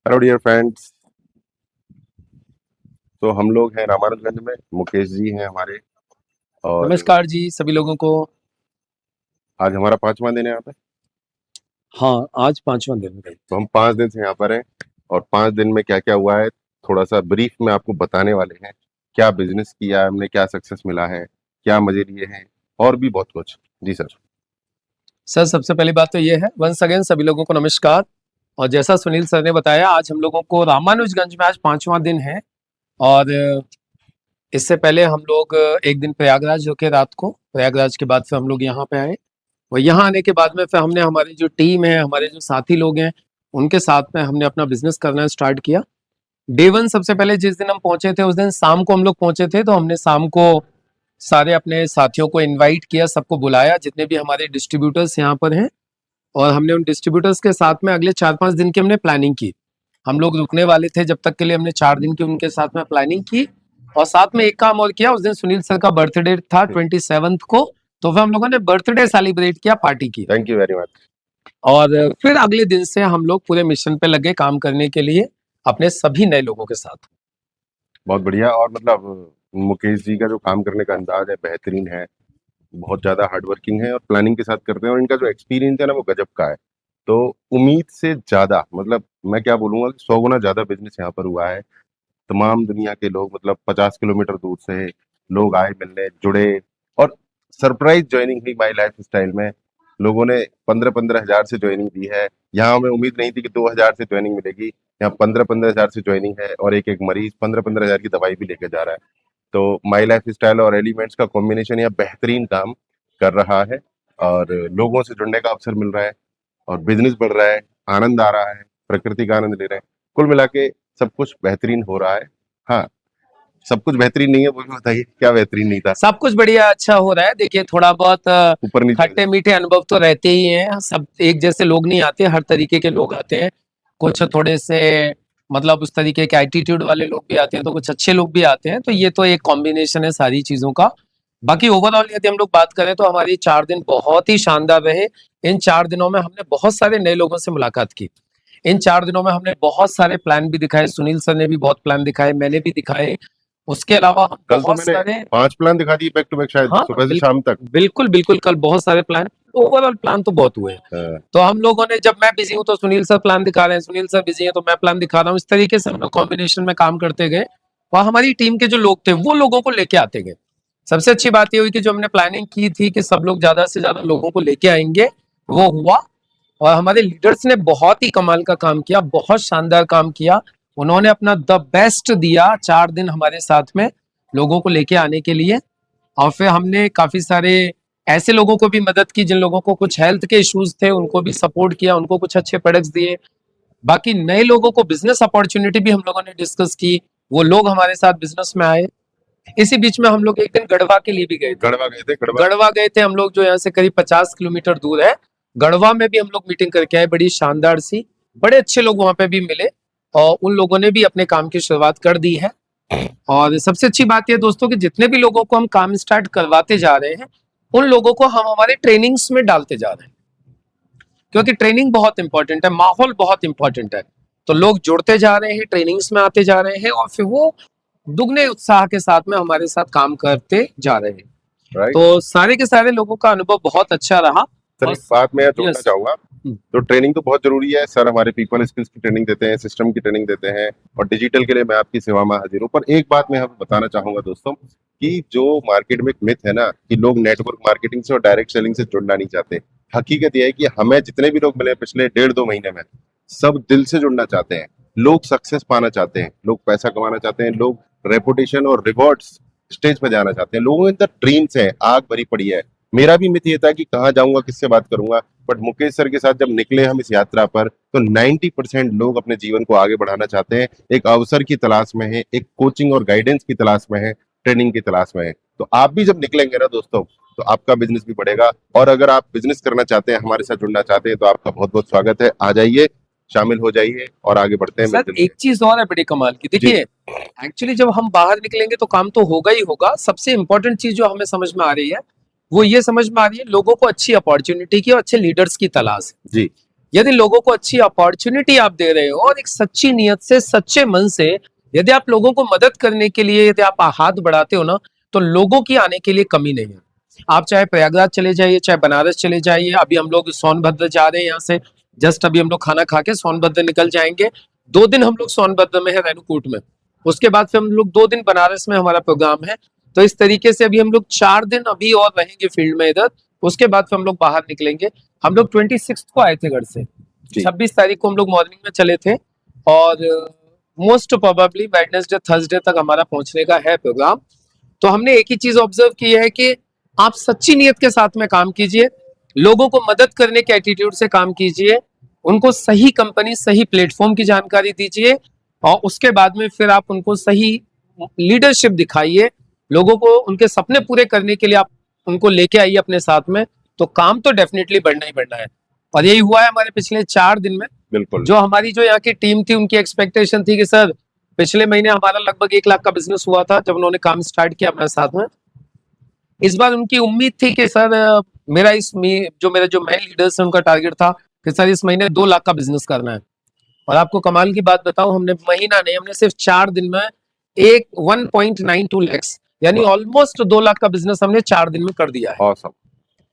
Hello dear friends. तो हम लोग हैं रामानुजगंज में, मुकेश जी हैं हमारे। और नमस्कार जी सभी लोगों को। आज हमारा 5वां दिन है यहाँ पे। हाँ, आज 5वां दिन है। तो हम 5 दिन से यहाँ पर हैं। और 5 दिन में क्या क्या हुआ है, थोड़ा सा ब्रीफ में आपको बताने वाले हैं। क्या बिजनेस किया है हमने, क्या सक्सेस मिला है, क्या मजे लिए हैं, और भी बहुत कुछ। जी सर। सर सबसे पहली बात तो ये है, वंस अगेन सभी लोगों को नमस्कार। और जैसा सुनील सर ने बताया, आज हम लोगों को रामानुजगंज में आज 5वां दिन है। और इससे पहले हम लोग एक दिन प्रयागराज होके रात को, प्रयागराज के बाद फिर हम लोग यहाँ पे आए। और यहाँ आने के बाद में फिर हमने हमारी जो टीम है, हमारे जो साथी लोग हैं, उनके साथ में हमने अपना बिजनेस करना स्टार्ट किया। डे वन सबसे पहले जिस दिन हम पहुंचे थे, उस दिन शाम को हम लोग पहुंचे थे। तो हमने शाम को सारे अपने साथियों को इनवाइट किया, सबको बुलाया, जितने भी हमारे डिस्ट्रीब्यूटर्स यहाँ पर हैं। और हमने उन डिस्ट्रीब्यूटर्स के साथ में अगले 4-5 दिन की हमने प्लानिंग की। हम लोग रुकने वाले थे जब तक के लिए, हमने 4 दिन की उनके साथ में प्लानिंग की। और साथ में एक काम और किया, उस दिन सुनील सर का बर्थडे था 27 को। तो फिर हम लोगों ने बर्थडे सेलिब्रेट किया, पार्टी की। Thank you very much. और फिर अगले दिन से हम लोग पूरे मिशन पे लगे काम करने के लिए, अपने सभी नए लोगों के साथ। बहुत बढ़िया। और मतलब मुकेश जी का जो काम करने का अंदाज है बेहतरीन है। बहुत ज्यादा हार्ड वर्किंग है और प्लानिंग के साथ करते हैं, और इनका जो एक्सपीरियंस है ना वो गजब का है। तो उम्मीद से ज्यादा, मतलब मैं क्या बोलूंगा कि 100 गुना ज्यादा बिजनेस यहाँ पर हुआ है। तमाम दुनिया के लोग, मतलब 50 किलोमीटर दूर से लोग आए, मिलने जुड़े। और सरप्राइज ज्वाइनिंग हुई माई लाइफ स्टाइल में। लोगों ने 15-15 हजार से ज्वाइनिंग दी है। यहाँ हमें उम्मीद नहीं थी कि 2 हजार से ज्वाइनिंग मिलेगी। यहाँ 15-15 हजार से ज्वाइनिंग है, और एक एक मरीज 15-15 हजार की दवाई भी लेके जा रहा है। तो माई लाइफ स्टाइल और एलिमेंट्स का कॉम्बिनेशन यह बेहतरीन काम कर रहा है। और लोगों से जुड़ने का अवसर मिल रहा है, और बिजनेस बढ़ रहा है, आनंद आ रहा है, प्रकृति का आनंद ले रहे हैं। कुल मिला के सब कुछ बेहतरीन हो रहा है। हाँ, सब कुछ बेहतरीन नहीं है, वो भी बताइए क्या बेहतरीन नहीं था। सब कुछ बढ़िया अच्छा हो रहा है। देखिए, थोड़ा बहुत ऊपर नीचे हो खट्टे जाए। मीठे अनुभव तो रहते ही हैं। सब एक जैसे लोग नहीं आते, हर तरीके के लोग आते हैं। कुछ थोड़े से मतलब उस तरीके के एटीट्यूड वाले लोग भी आते हैं, तो कुछ अच्छे लोग भी आते हैं। तो ये तो एक कॉम्बिनेशन है सारी चीजों का। बाकी ओवरऑल यदि हम लोग बात करें तो हमारी 4 दिन बहुत ही शानदार रहे। इन 4 दिनों में हमने बहुत सारे नए लोगों से मुलाकात की। इन 4 दिनों में हमने बहुत सारे प्लान भी दिखाए, सुनील सर ने भी बहुत प्लान दिखाए, मैंने भी दिखाए। उसके अलावा हम कल तो बहुत मैंने सारे 5 प्लान दिखा दिए बैक टू बैक, शायद हाँ सुबह से शाम तक। बिल्कुल बिल्कुल, कल बहुत सारे प्लान, ओवरऑल प्लान तो बहुत हुए हैं। हाँ, तो हम लोगों ने, जब मैं बिजी हूँ तो सुनील सर प्लान दिखा रहे हैं, सुनील सर बिजी हैं तो मैं प्लान दिखा रहा हूँ, इस तरीके से हम लोग कॉम्बिनेशन में काम करते गए। और हमारी टीम के जो लोग थे वो लोगों को लेके आते गए। सबसे अच्छी बात ये हुई कि जो हमने प्लानिंग की थी कि सब लोग ज्यादा से ज्यादा लोगों को लेके आएंगे, वो हुआ। और हमारे लीडर्स ने बहुत ही कमाल का काम किया, बहुत शानदार काम किया। उन्होंने अपना द बेस्ट दिया 4 दिन हमारे साथ में लोगों को लेके आने के लिए। और फिर हमने काफी सारे ऐसे लोगों को भी मदद की जिन लोगों को कुछ हेल्थ के इश्यूज थे, उनको भी सपोर्ट किया, उनको कुछ अच्छे प्रोडक्ट्स दिए। बाकी नए लोगों को बिजनेस अपॉर्चुनिटी भी हम लोगों ने डिस्कस की, वो लोग हमारे साथ बिजनेस में आए। इसी बीच में हम लोग एक दिन गढ़वा के लिए भी गए थे। गढ़वा गए थे, गढ़वा। गढ़वा गए थे हम लोग, जो यहाँ से करीब 50 किलोमीटर दूर है। गढ़वा में भी हम लोग मीटिंग करके आए, बड़ी शानदार सी। बड़े अच्छे लोग वहां पे भी मिले, और उन लोगों ने भी अपने काम की शुरुआत कर दी है। और सबसे अच्छी बात यह दोस्तों कि जितने भी लोगों को हम काम स्टार्ट करवाते जा रहे हैं, उन लोगों को हम हमारे ट्रेनिंग्स में डालते जा रहे हैं, क्योंकि ट्रेनिंग बहुत इंपॉर्टेंट है, माहौल बहुत इंपॉर्टेंट है। तो लोग जुड़ते जा रहे हैं, ट्रेनिंग्स में आते जा रहे हैं, और फिर वो दुगने उत्साह के साथ में हमारे साथ काम करते जा रहे हैं। राइट। तो सारे के सारे लोगों का अनुभव बहुत अच्छा रहा। सर और एक बात मैं यहाँ जोड़ना यस, चाहूंगा। तो ट्रेनिंग तो बहुत जरूरी है सर, हमारे पीपल स्किल्स की ट्रेनिंग देते हैं, सिस्टम की ट्रेनिंग देते हैं, और डिजिटल के लिए मैं आपकी सेवा में हाजिर हूँ। पर एक बात मैं यहाँ पे बताना चाहूंगा दोस्तों, कि जो मार्केट में एक मिथ है ना कि लोग नेटवर्क मार्केटिंग से और डायरेक्ट सेलिंग से जुड़ना नहीं चाहते। हकीकत यह है कि हमें जितने भी लोग मिले पिछले 1.5-2 महीने में, सब दिल से जुड़ना चाहते हैं। लोग सक्सेस पाना चाहते हैं, लोग पैसा कमाना चाहते हैं, लोग रेपुटेशन और रिवॉर्ड्स स्टेज पे जाना चाहते हैं। लोगों के अंदर ड्रीम्स है, आग भरी पड़ी है। मेरा भी मिथ ये था कि कहाँ जाऊंगा, किससे बात करूंगा। बट मुकेश सर के साथ जब निकले हम इस यात्रा पर, तो 90% लोग अपने जीवन को आगे बढ़ाना चाहते हैं, एक अवसर की तलाश में है, एक कोचिंग और गाइडेंस की तलाश में है, ट्रेनिंग की तलाश में है। तो आप भी जब निकलेंगे ना दोस्तों, तो आपका बिजनेस भी बढ़ेगा। और अगर आप बिजनेस करना चाहते हैं, हमारे साथ जुड़ना चाहते हैं, तो आपका बहुत बहुत स्वागत है। आ जाइए, शामिल हो जाइए, और आगे बढ़ते हैं सर मिलते एक चीज और है बड़ी कमाल की। जी देखिए, एक्चुअली जब हम बाहर निकलेंगे तो काम तो होगा ही होगा। सबसे इंपॉर्टेंट चीज जो हमें समझ में आ रही है, वो ये समझ में आ रही है, लोगों को अच्छी अपॉर्चुनिटी की और अच्छे लीडर्स की तलाश है। जी। यदि लोगों को अच्छी अपॉर्चुनिटी आप दे रहे हो और एक सच्ची नियत से, सच्चे मन से यदि आप लोगों को मदद करने के लिए यदि आप हाथ बढ़ाते हो ना, तो लोगों की आने के लिए कमी नहीं है। आप चाहे प्रयागराज चले जाइए, चाहे बनारस चले जाइए, अभी हम लोग सोनभद्र जा रहे हैं, यहाँ से जस्ट अभी हम लोग खाना खा के सोनभद्र निकल जाएंगे। 2 दिन हम लोग सोनभद्र में है, रेणुकूट में, उसके बाद फिर हम लोग 2 दिन बनारस में हमारा प्रोग्राम है। तो इस तरीके से अभी हम लोग 4 दिन अभी और रहेंगे फील्ड में इधर, उसके बाद फिर हम लोग बाहर निकलेंगे। हम लोग 26 को आए थे घर से, जी। 26 तारीख को हम लोग मॉर्निंग में चले थे और मोस्ट प्रोबेबली वेडनेसडे थर्सडे तक हमारा पहुंचने का है प्रोग्राम। तो हमने एक ही चीज ऑब्जर्व की है कि आप सच्ची नियत के साथ में काम कीजिए, लोगों को मदद करने के एटीट्यूड से काम कीजिए, उनको सही कंपनी, सही प्लेटफॉर्म की जानकारी दीजिए और उसके बाद में फिर आप उनको सही लीडरशिप दिखाइए, लोगों को उनके सपने पूरे करने के लिए आप उनको लेके आइए अपने साथ में, तो काम तो डेफिनेटली बढ़ना ही बढ़ना है। और यही हुआ है हमारे पिछले 4 दिन में। बिल्कुल। जो हमारी जो यहाँ की टीम थी, उनकी एक्सपेक्टेशन थी कि सर पिछले महीने हमारा लगभग 1 लाख का बिजनेस हुआ था जब उन्होंने काम स्टार्ट किया हमारे साथ में। इस बार उनकी उम्मीद थी कि सर जो मेरे जो मेन लीडर्स हैं उनका टारगेट था कि सर इस महीने 2 लाख का बिजनेस करना है। और आपको कमाल की बात बताऊं, हमने महीना नहीं, हमने सिर्फ 4 दिन में 1.92 लैक्स यानी ऑलमोस्ट 2 लाख का बिजनेस हमने 4 दिन में कर दिया है। Awesome.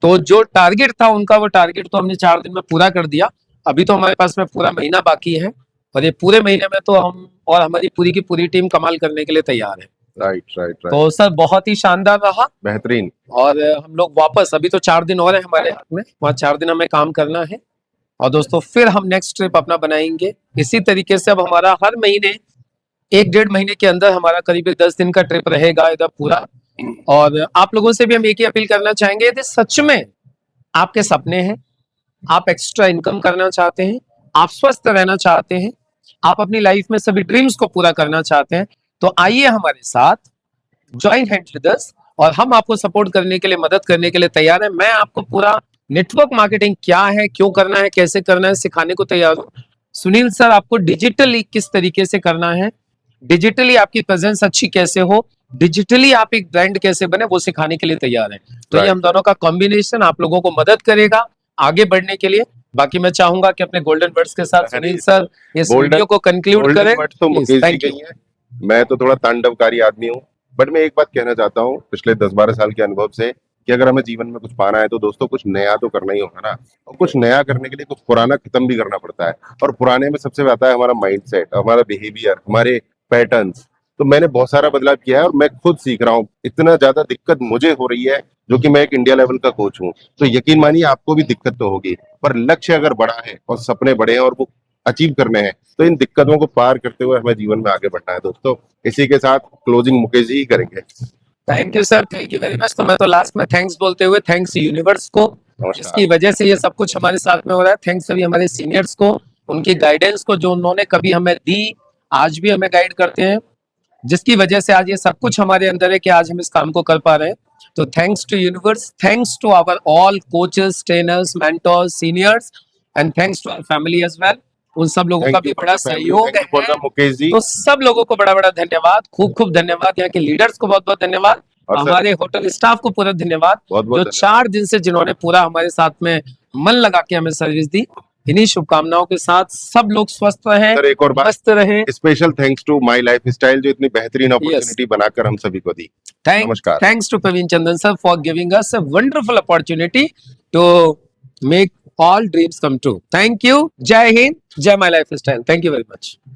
तो जो टारगेट था उनका, वो टारगेट तो हमने 4 दिन में पूरा कर दिया। अभी तो हमारे पास में पूरा महीना बाकी है और ये पूरे महीने में तो हम और हमारी पूरी की पूरी टीम कमाल करने के लिए तैयार है। राइट। तो सर बहुत ही शानदार रहा बेहतरीन। और हम लोग वापस, अभी तो 4 दिन और है हमारे हाथ में, वहाँ 4 दिन हमें काम करना है और दोस्तों फिर हम नेक्स्ट ट्रिप अपना बनाएंगे। इसी तरीके से अब हमारा हर महीने 1-1.5 महीने के अंदर हमारा करीब 10 दिन का ट्रिप रहेगा इधर पूरा। और आप लोगों से भी हम एक ही अपील करना चाहेंगे, यदि सच में आपके सपने हैं, आप एक्स्ट्रा इनकम करना चाहते हैं, आप स्वस्थ रहना चाहते हैं, आप अपनी लाइफ में सभी ड्रीम्स को पूरा करना चाहते हैं, तो आइए हमारे साथ, ज्वाइन हैंड्स विद अस और हम आपको सपोर्ट करने के लिए, मदद करने के लिए तैयार है। मैं आपको पूरा नेटवर्क मार्केटिंग क्या है, क्यों करना है, कैसे करना है, सिखाने को तैयार हूँ। सुनील सर आपको डिजिटली किस तरीके से करना है, डिजिटली आपकी प्रेजेंस अच्छी कैसे हो, डिजिटली आप एक ब्रांड कैसे बने, वो सिखाने के लिए तैयार है। तो ये हम दोनों का कॉम्बिनेशन आप लोगों को मदद करेगा आगे बढ़ने के लिए। बाकी मैं चाहूंगा कि अपने गोल्डन वर्ड्स के साथ सुनील सर इस वीडियो को कंक्लूड करें। तो मुकेश जी गई हैं। मैं तो थोड़ा तांडवकारी आदमी हूँ, बट मैं एक बात कहना चाहता हूँ पिछले 10-12 साल के अनुभव से कि अगर हमें जीवन में कुछ पाना है तो दोस्तों कुछ नया तो करना ही होगा ना। और कुछ नया करने के लिए कुछ पुराना खत्म भी करना पड़ता है और पुराने में सबसे आता है हमारा माइंडसेट, हमारा बिहेवियर, हमारे पैटर्न्स। तो मैंने बहुत सारा बदलाव किया है और मैं खुद सीख रहा हूँ। इतना ज्यादा दिक्कत मुझे हो रही है जो कि मैं एक इंडिया लेवल का कोच हूँ, तो यकीन मानिए आपको भी दिक्कत तो होगी, पर लक्ष्य अगर बड़ा है और सपने बड़े हैं और वो अचीव करने हैं तो इन दिक्कतों को पार करते हुए हमें जीवन में आगे बढ़ना है दोस्तों। इसी के साथ क्लोजिंग मुकेश जी ही करेंगे। Thank you sir, thank you very much. तो मैं तो लास्ट में थैंक्स बोलते हुए, थैंक्स यूनिवर्स को जिसकी वजह से ये सब कुछ हमारे साथ में हो रहा है। थैंक्स सभी हमारे सीनियर्स को, उनकी गाइडेंस को जो उन्होंने कभी हमें दी, आज भी हमें गाइड करते हैं, जिसकी वजह से आज ये सब कुछ हमारे अंदर है कि आज हम इस काम को कर पा रहे हैं। तो thanks to universe, thanks to our all coaches, trainers, mentors, seniors and thanks to our family as well. उन सब लोगों का भी बड़ा सहयोग है। मुकेश जी तो सब लोगों को बड़ा बड़ा धन्यवाद, खूब खूब धन्यवाद। यहाँ के लीडर्स को बहुत बहुत धन्यवाद, हमारे होटल स्टाफ को पूरा धन्यवाद, जो 4 दिन से जिन्होंने पूरा हमारे साथ में मन लगा के हमें सर्विस दी। इन्हीं शुभकामनाओं के साथ सब लोग स्वस्थ रहें, सर एक और बात, मस्त रहें। Special thanks to my lifestyle जो इतनी बेहतरीन अपॉर्चुनिटी बनाकर हम सभी को दी। नमस्कार। Thanks to Praveen Chandan sir for giving us a wonderful opportunity to make all dreams come true. Thank you. Jai Hind, Jai My Lifestyle. Thank you very much.